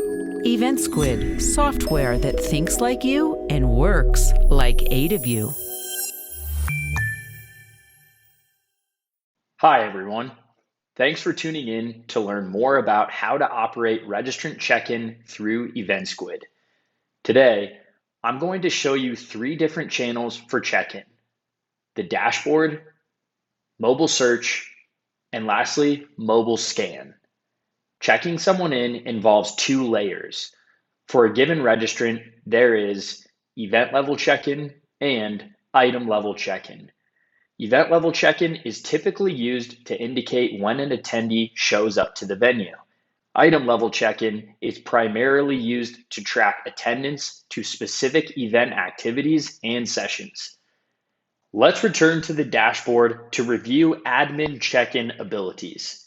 Eventsquid, software that thinks like you and works like 8 of you. Hi, everyone. Thanks for tuning in to learn more about how to operate registrant check-in through Eventsquid. Today, I'm going to show you 3 different channels for check-in: the dashboard, mobile search, and lastly, mobile scan. Checking someone in involves 2 layers. For a given registrant, there is event level check-in and item level check-in. Event level check-in is typically used to indicate when an attendee shows up to the venue. Item level check-in is primarily used to track attendance to specific event activities and sessions. Let's return to the dashboard to review admin check-in abilities.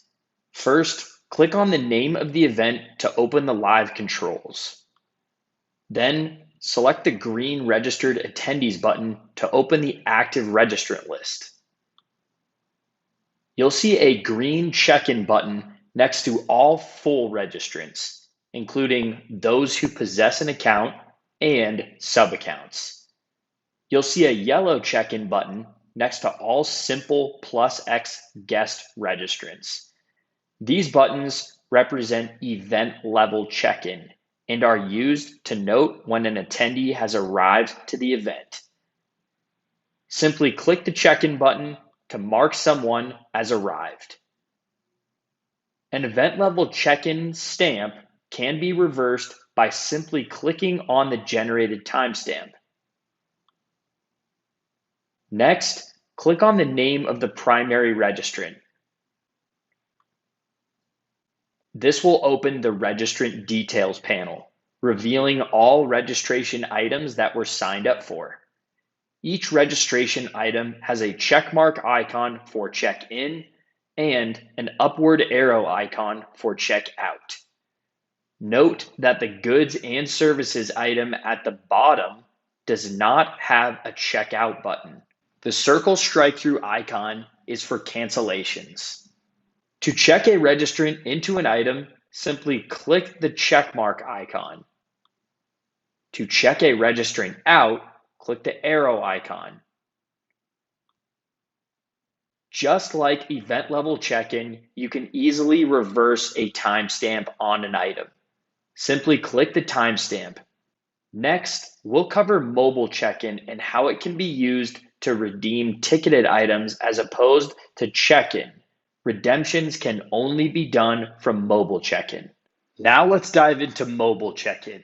First, click on the name of the event to open the live controls. Then, select the green Registered Attendees button to open the active registrant list. You'll see a green check-in button next to all full registrants, including those who possess an account and sub-accounts. You'll see a yellow check-in button next to all simple plus X guest registrants. These buttons represent event level check-in and are used to note when an attendee has arrived to the event. Simply click the check-in button to mark someone as arrived. An event level check-in stamp can be reversed by simply clicking on the generated timestamp. Next, click on the name of the primary registrant. This will open the Registrant Details panel, revealing all registration items that were signed up for. Each registration item has a checkmark icon for check-in and an upward arrow icon for check-out. Note that the goods and services item at the bottom does not have a check-out button. The circle strike-through icon is for cancellations. To check a registrant into an item, simply click the checkmark icon. To check a registrant out, click the arrow icon. Just like event level check-in, you can easily reverse a timestamp on an item. Simply click the timestamp. Next, we'll cover mobile check-in and how it can be used to redeem ticketed items as opposed to check-in. Redemptions can only be done from mobile check-in. Now let's dive into mobile check-in.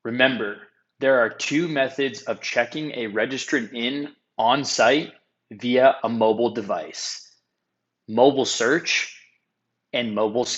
Remember, there are 2 methods of checking a registrant in on-site via a mobile device: mobile search and mobile scan.